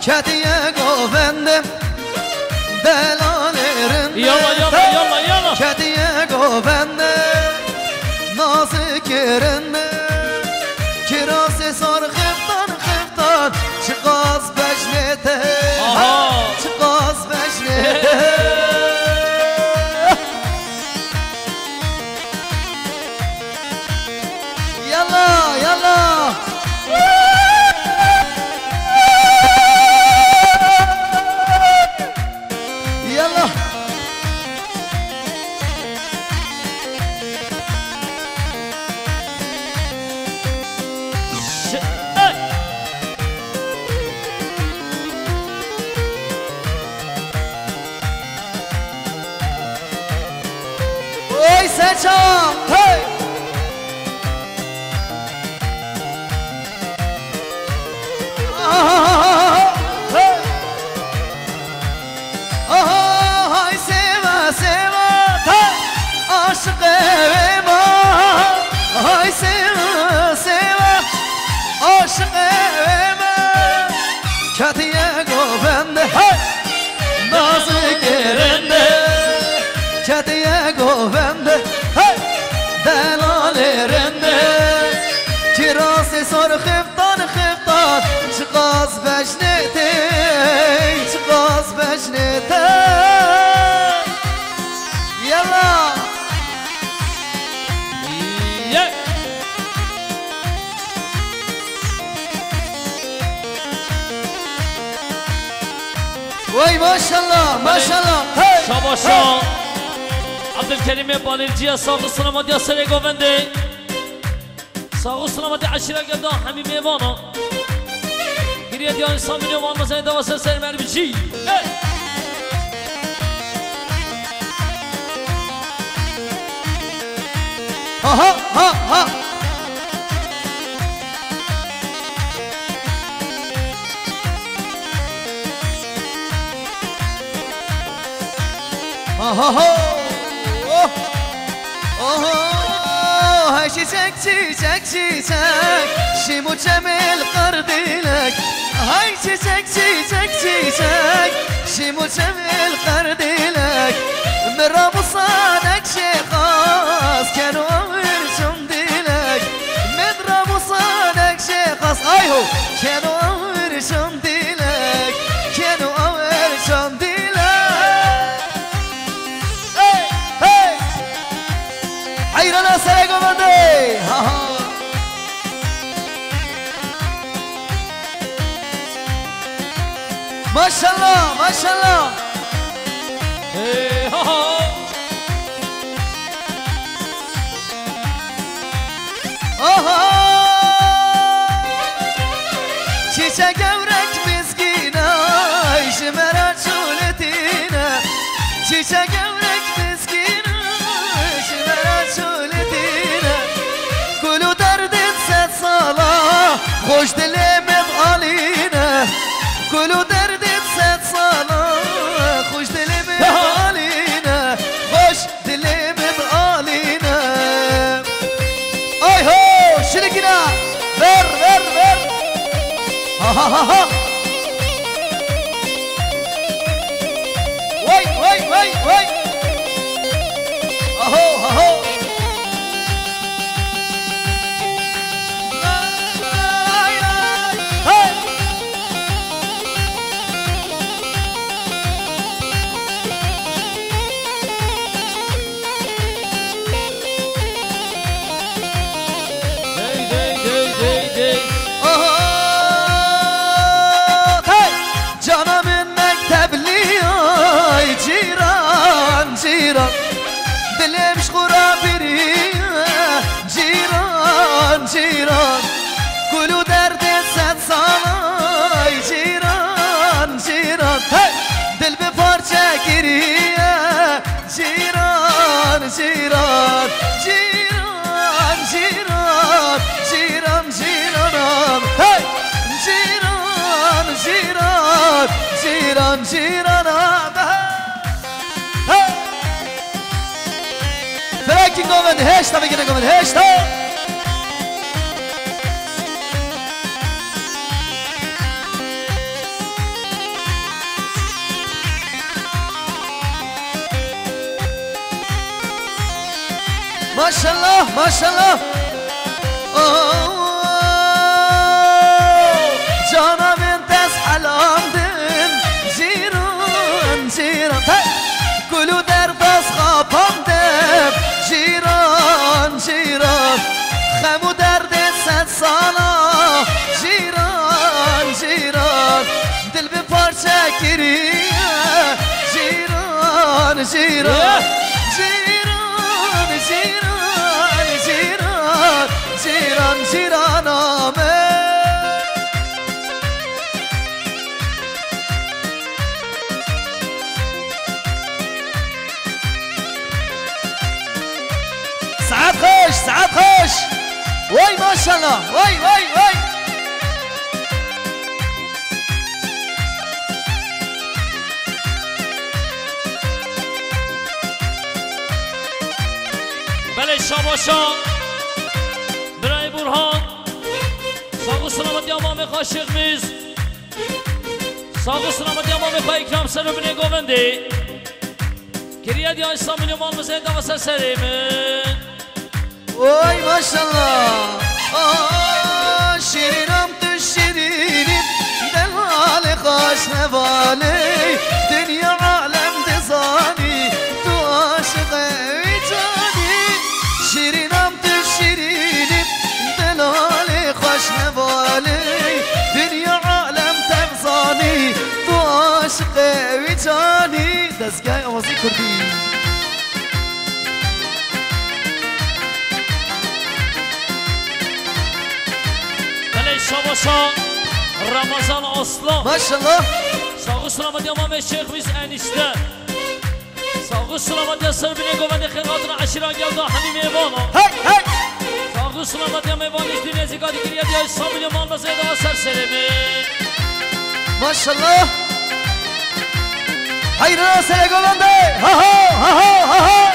Kediye govendim delalerim. Yalla. Kediye govendim nazik yerinde. Kirası sor xıftan çıkaz beşnete. Çıkaz beşnete. Yalla yalla. Yalla. Oy Seçam, hey! Hay seva seva, aşık evime. Hay seva seva, aşık evime. Kediye govende, nazik yerinde. Kediye govende, delalerinde. Kirası sor xıftan çıkaz beşnete. Çıkaz beşnete. Yalla. Vay maşallah maşallah. Şabaşa Abdülkerim'e balirciye sağ sınamadı ya sere govende. Sağ sınamadı aşire geldi hamim evana. Geriye diyan İslam'ın evanına seni davası sermer biçi. Ha ha ha. Hay çiçek çiçek çiçek Şimu cemil kardilek. Hay çiçek çiçek çiçek Şimu cemil kardilek. Merabu sadak şekhas Kenu avirşum dilek. Merabu sadak şekhas Ayho Kenu avirşum dilek. Kenu avirşum dilek. Hayrana sere govende. Maşallah maşallah. Hey ha ha. Aha. Çiçek gevrek miskine Şimera çuletine. Çiçek gevrek miskine Şimera çuletine. Kulu derdin set sala Hoş dilemet aline. Kulu derdin set sala Hoş dilemet aline. Hoş dilemet aline. Ay ho şirikine. Ver ver ver. Ha ha ha ha. Vay vay vay vay. Aho aho. Hey. Dilim şkura biri ciran ciran. Kulu derde sen sana ciran ciran. Hey! Dil bir parça geriye ciran ciran. Ciran ciran ciran ciran. Hey! Ciran ciran ciran ciran. Hey! Fräking goven hesta, vilken goven hesta. ماشاءالله ماشاءالله جانم انتس حلامدن جیران جیران گلو در دست خواباندم جیران جیران خمو درد 100 سالا جیران جیران دل به پارچه گیریه جیران جیران جیران جیران جیران جیران جیران آمه سعد خوش سعد خوش وای ماشاءالله وای وای وای بله شاباشا برای برهان ساق و سلامتی امام خواه شیخ میز ساق و سلامتی امام خواه اکرام سر و بینه گوونده گریه دی آیسا میلیمان مزید و سر سریمن وای ماشاءالله شیرینم تو شیرینیم دل حال خوش نوالی دنیا عالم دزانی تو عاشق جانی شیرینم تو شیرینیم دل حال خوش نوالی دنیا عالم تغزانی تو عاشق جانی دستگاه آوازی کردی شاباشا رمضان اصلا ماشاءالله ساق و سلامتی امام شیخ میز انیشته ساق و سلامتی سر بینه گوونده خیراتنا عشیران گلده همین میوانا هی هی ساق و سلامتی میوانش دینه زیگادی گریه دیای سامیل مان مزیده و سر سرمه ماشاءالله حیران سر گوونده ها ها ها ها ها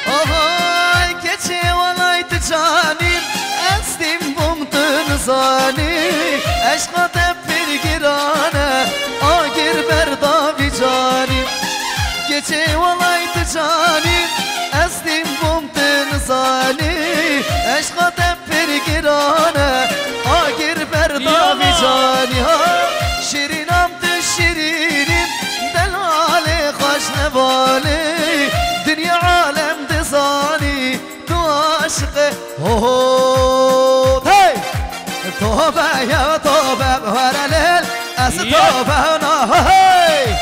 آهای کچه والای تجانیم استیم بمتن زانی عشقات پرگرانه آگر برداوی جانیم کچه والای تجانیم استیم بمتن زانی عشقات پرگرانه آگر برداوی جانی شیرینم تو شیرینیم دلال خوش نوالی دنیا عالم دزانی تو عاشق توبه یا توبه ورلیل از توبه نهی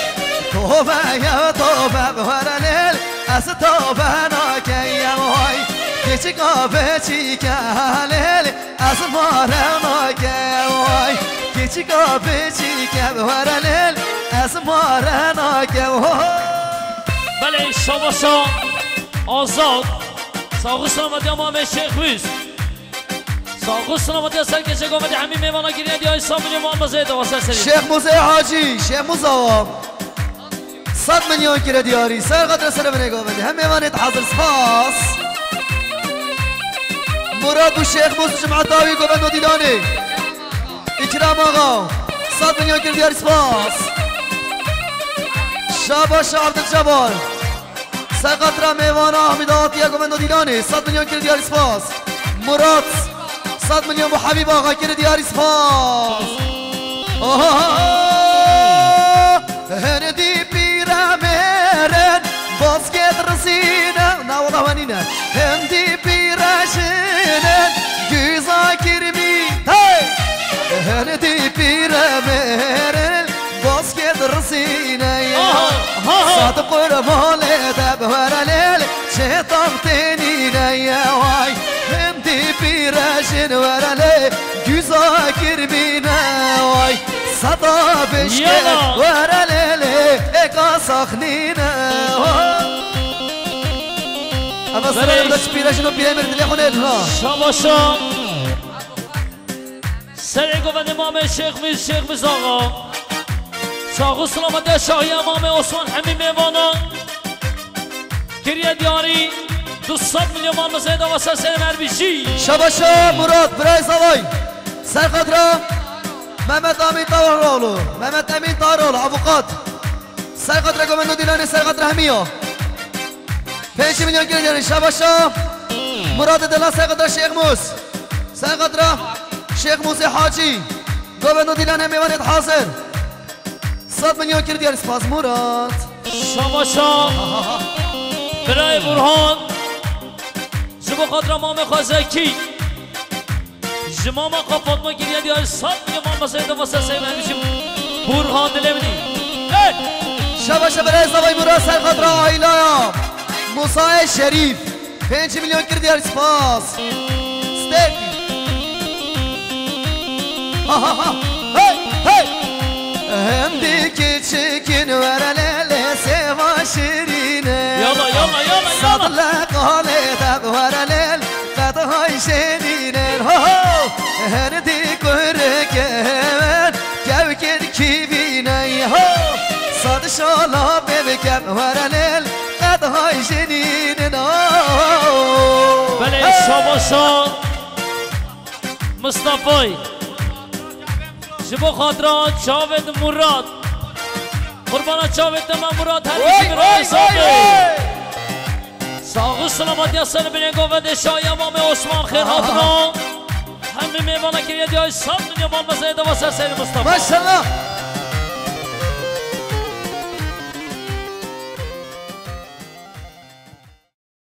توبه یا توبه ورلیل از توبه نکیم وای کچی کابه چی کهلیل از ماره نکیم وای کچی کابه چی که ورلیل از ماره نکیم بله شاباشا آزاد ساق و سلامتی امام شیخ میز ساق و سلامتی سر کشه گومدی همین میوانا گیرینه دیای سامیل مان مزیده و سر سریم شیخ موزه حاجی شیخ موزه 100 میلیون کره دیاری سر قدر سر بینه گومدی هم میوانید حاضر سپاس مراد و شیخ موزه جمعتاوی گومد و دیدانی اکرام آقا 100 میلیون کره دیاری سپاس شاباش عبدالجبار سر قدر میوانا احمد آتیه گومد و دیدانی 100 میلیون کره دیاری سپاس مراد 100 میلیون با حبیب آقا کره دیاری سپاس هندی پیرامرن باسکت رسینه نه والله ونینه هندی پیراشنن güza kirmi هندی پیرامرن باسکت رسینه صادق قربان دبر لیل چه تنینه وای هندی پیراشن ورله güza kirmine vay صدا بشکه ورلیله اکا ساخنینه اما سرای بودش پیرشنو پیرمیر دلی خونه شاباشا سر گوند امام شیخ میز آقا ساق و سلامتی شاهی امام عثمان همین میوانا گریه دیاری 200 میلیون مان مزید آقا سر مربیشی شاباشا مراد برای زوای سرقدرا محمد امین طاهرولو محمد امین طاهرولو افوقات سرقدرا گومندو دیلانی سرقدرا همیا 5 میلیون گیری دیاری شباشا مراد دلان سقدر شیخ موس سقدر شیخ موس حاجی گوبندو دیلان میوانید حاضر 100 میلیون گیری دیاری سپاس مراد شباشا برای برهان جبو خاطر مام خازکی جمام قفات ما گیری دیاری 100 میلیون مام مسایده واسه سیمه میشیم برهان دلمنی شباشا برای زبای مراد سرخاطر آیلا موسای شریف 5 میلیون گیری دیاری سپاس ستیکی هم دیگه چکین ورله سوا شیرینه یالا یالا یالا صدلا قاله دق ورله قدهای شیرینه هر دیگر که کد کی بینه صد شالا ببکم ورله قدهای شیرینه بله شباشا مصطفی جبو خاطرات جاوید مراد قربان جاوید من مراد همیشه برای حسابه ساغو سلامتی اصلا بینه گوید شای امام عثمان خیر حاطنا همه میوانه که یه دیای 100 میلیون مال مسایده واسه سیر مصطفی ماشاءالله